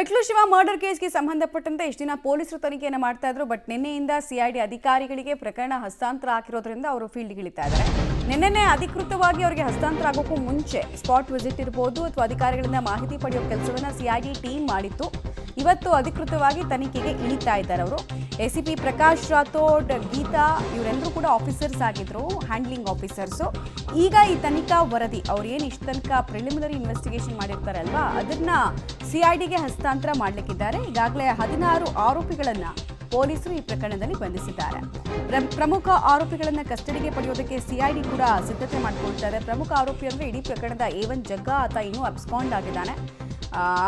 ಮೆಟ್ಲು ಶಿವ ಮರ್ಡರ್ ಕೇಸ್ಗೆ ಸಂಬಂಧಪಟ್ಟಂತೆ ಇಷ್ಟು ದಿನ ಪೊಲೀಸರು ತನಿಖೆಯನ್ನು ಮಾಡ್ತಾ ಇದ್ರು. ಬಟ್ ನಿನ್ನೆಯಿಂದ ಸಿಐಡಿ ಅಧಿಕಾರಿಗಳಿಗೆ ಪ್ರಕರಣ ಹಸ್ತಾಂತರ ಆಗಿರೋದ್ರಿಂದ ಅವರು ಫೀಲ್ಡ್ಗೆ ಇಳಿತಾ ಇದ್ದಾರೆ. ನಿನ್ನೆ ಅಧಿಕೃತವಾಗಿ ಅವರಿಗೆ ಹಸ್ತಾಂತರ ಆಗೋಕ್ಕೂ ಮುಂಚೆ ಸ್ಪಾಟ್ ವಿಸಿಟ್ ಇರ್ಬೋದು ಅಥವಾ ಅಧಿಕಾರಿಗಳಿಂದ ಮಾಹಿತಿ ಪಡೆಯೋ ಕೆಲಸವನ್ನು ಸಿಐಡಿ ಟೀಮ್ ಮಾಡಿತ್ತು. ಇವತ್ತು ಅಧಿಕೃತವಾಗಿ ತನಿಖೆಗೆ ಇಳಿತಾ ಇದ್ದಾರೆ ಅವರು. ಎಸಿಪಿ ಪ್ರಕಾಶ್ ರಾಥೋಡ್, ಗೀತಾ ಇವರೆಲ್ಲರೂ ಕೂಡ ಆಫೀಸರ್ಸ್ ಆಗಿದ್ರು, ಹ್ಯಾಂಡ್ಲಿಂಗ್ ಆಫೀಸರ್ಸು. ಈಗ ಈ ತನಿಖಾ ವರದಿ ಅವ್ರು ಏನು ಇಷ್ಟು ತನಕ ಪ್ರಿಲಿಮಿನರಿ ಇನ್ವೆಸ್ಟಿಗೇಷನ್ ಮಾಡಿರ್ತಾರೆ ಅಲ್ವಾ, ಅದನ್ನ ಸಿಐಡಿಗೆ ಹಸ್ತಾಂತರ ಮಾಡಲಿಕ್ಕಿದ್ದಾರೆ. ಈಗಾಗಲೇ 16 ಆರೋಪಿಗಳನ್ನು ಪೊಲೀಸರು ಈ ಪ್ರಕರಣದಲ್ಲಿ ಬಂಧಿಸಿದ್ದಾರೆ. ಪ್ರಮುಖ ಆರೋಪಿಗಳನ್ನು ಕಸ್ಟಡಿಗೆ ಪಡೆಯೋದಕ್ಕೆ ಸಿಐಡಿ ಕೂಡ ಸಿದ್ಧತೆ ಮಾಡಿಕೊಳ್ತಾರೆ. ಪ್ರಮುಖ ಆರೋಪಿ ಅಂದರೆ ಇಡೀ ಪ್ರಕರಣದ A1 ಜಗ್ಗ, ಆತ ಇನ್ನೂ ಅಬ್ಸ್ಕಾಂಡ್ ಆಗಿದ್ದಾನೆ.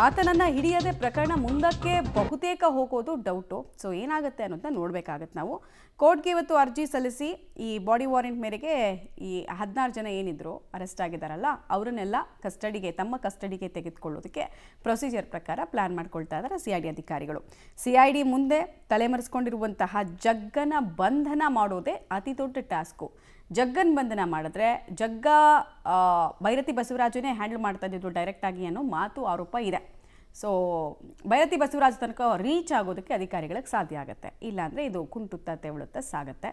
ಆತನನ್ನು ಹಿಡಿಯದೆ ಪ್ರಕರಣ ಮುಂದಕ್ಕೆ ಬಹುತೇಕ ಹೋಗೋದು ಡೌಟು. ಸೊ ಏನಾಗುತ್ತೆ ಅನ್ನೋದನ್ನ ನೋಡಬೇಕಾಗತ್ತೆ ನಾವು. ಕೋರ್ಟ್ಗೆ ಇವತ್ತು ಅರ್ಜಿ ಸಲ್ಲಿಸಿ ಈ ಬಾಡಿ ವಾರೆಂಟ್ ಮೇರೆಗೆ ಈ 16 ಜನ ಏನಿದ್ರು ಅರೆಸ್ಟ್ ಆಗಿದ್ದಾರಲ್ಲ ಅವರನ್ನೆಲ್ಲ ತಮ್ಮ ಕಸ್ಟಡಿಗೆ ತೆಗೆದುಕೊಳ್ಳೋದಕ್ಕೆ ಪ್ರೊಸೀಜರ್ ಪ್ರಕಾರ ಪ್ಲಾನ್ ಮಾಡ್ಕೊಳ್ತಾ ಇದ್ದಾರೆ ಸಿಐಡಿ ಅಧಿಕಾರಿಗಳು. ಸಿಐಡಿ ಮುಂದೆ ತಲೆಮರೆಸ್ಕೊಂಡಿರುವಂತಹ ಜಗ್ಗನ ಬಂಧನ ಮಾಡೋದೇ ಅತಿ ದೊಡ್ಡ ಟಾಸ್ಕು. ಜಗ್ಗನ್ ಬಂಧನ ಮಾಡಿದ್ರೆ ಜಗ್ಗ ಭೈರತಿ ಬಸವರಾಜನೇ ಹ್ಯಾಂಡಲ್ ಮಾಡ್ತಾ ಇದ್ದಿದ್ದು ಡೈರೆಕ್ಟಾಗಿ ಅನ್ನೋ ಮಾತು ಆರೋಪ ಇದೆ. ಸೊ ಭೈರತಿ ಬಸವರಾಜ್ ತನಕ ರೀಚ್ ಆಗೋದಕ್ಕೆ ಅಧಿಕಾರಿಗಳಿಗೆ ಸಾಧ್ಯ ಆಗುತ್ತೆ, ಇಲ್ಲಾಂದರೆ ಇದು ಕುಂಟುತ್ತಾ ತೆವಳುತ್ತಾ ಸಾಗುತ್ತೆ.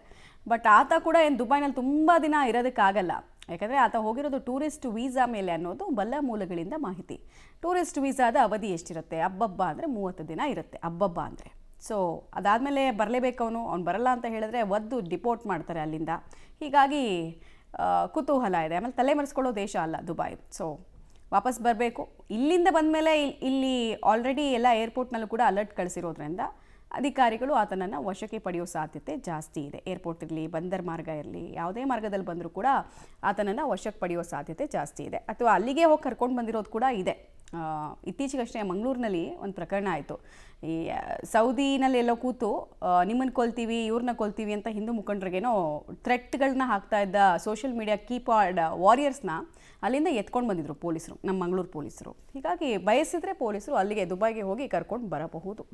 ಬಟ್ ಆತ ಕೂಡ ಏನು ದುಬೈನಲ್ಲಿ ತುಂಬ ದಿನ ಇರೋದಕ್ಕಾಗಲ್ಲ, ಯಾಕಂದರೆ ಆತ ಹೋಗಿರೋದು ಟೂರಿಸ್ಟ್ ವೀಸಾ ಮೇಲೆ ಅನ್ನೋದು ಬಲ್ಲ ಮೂಲಗಳಿಂದ ಮಾಹಿತಿ. ಟೂರಿಸ್ಟ್ ವೀಸಾದ ಅವಧಿ ಎಷ್ಟಿರುತ್ತೆ? ಹಬ್ಬಬ್ಬ ಅಂದರೆ 30 ದಿನ ಇರುತ್ತೆ, ಹಬ್ಬಬ್ಬ ಅಂದರೆ. ಸೊ ಅದಾದಮೇಲೆ ಬರಲೇಬೇಕು ಅವ್ನು ಬರಲ್ಲ ಅಂತ ಹೇಳಿದ್ರೆ ಒದ್ದು ಡಿಪೋರ್ಟ್ ಮಾಡ್ತಾರೆ ಅಲ್ಲಿಂದ. ಹೀಗಾಗಿ ಕುತೂಹಲ ಇದೆ. ಆಮೇಲೆ ತಲೆಮರೆಸ್ಕೊಳ್ಳೋ ದೇಶ ಅಲ್ಲ ದುಬೈ. ಸೊ ವಾಪಸ್ ಬರಬೇಕು. ಇಲ್ಲಿಂದ ಬಂದಮೇಲೆ ಇಲ್ಲಿ ಆಲ್ರೆಡಿ ಎಲ್ಲ ಏರ್ಪೋರ್ಟ್ನಲ್ಲೂ ಕೂಡ ಅಲರ್ಟ್ ಕಳಿಸಿರೋದ್ರಿಂದ ಅಧಿಕಾರಿಗಳು ಆತನನ್ನು ವಶಕ್ಕೆ ಪಡೆಯೋ ಸಾಧ್ಯತೆ ಜಾಸ್ತಿ ಇದೆ. ಏರ್ಪೋರ್ಟ್ ಇರಲಿ, ಬಂದರ್ ಮಾರ್ಗ ಇರಲಿ, ಯಾವುದೇ ಮಾರ್ಗದಲ್ಲಿ ಬಂದರೂ ಕೂಡ ಆತನನ್ನು ವಶಕ್ಕೆ ಪಡೆಯೋ ಸಾಧ್ಯತೆ ಜಾಸ್ತಿ ಇದೆ. ಅಥವಾ ಅಲ್ಲಿಗೆ ಹೋಗಿ ಕರ್ಕೊಂಡು ಬಂದಿರೋದು ಕೂಡ ಇದೆ. ಇತ್ತೀಚೆಗಷ್ಟೇ ಮಂಗಳೂರಿನಲ್ಲಿ ಒಂದು ಪ್ರಕರಣ ಆಯಿತು. ಈ ಸೌದಿನಲ್ಲಿ ಎಲ್ಲೋ ಕೂತು ನಿಮ್ಮನ್ನು ಕೊಲ್ತೀವಿ, ಇವ್ರನ್ನ ಕೊಲ್ತೀವಿ ಅಂತ ಹಿಂದೂ ಮುಖಂಡರಿಗೇನೋ ಥ್ರೆಟ್ಗಳನ್ನ ಹಾಕ್ತಾ ಇದ್ದ ಸೋಷಿಯಲ್ ಮೀಡಿಯಾ ಕೀಪಾರ್ಡ್ ವಾರಿಯರ್ಸ್ನ ಅಲ್ಲಿಂದ ಎತ್ಕೊಂಡು ಬಂದಿದ್ರು ಪೊಲೀಸರು, ನಮ್ಮ ಮಂಗಳೂರು ಪೊಲೀಸರು. ಹೀಗಾಗಿ ಬಯಸಿದರೆ ಪೊಲೀಸರು ಅಲ್ಲಿಗೆ ದುಬೈಗೆ ಹೋಗಿ ಕರ್ಕೊಂಡು ಬರಬಹುದು.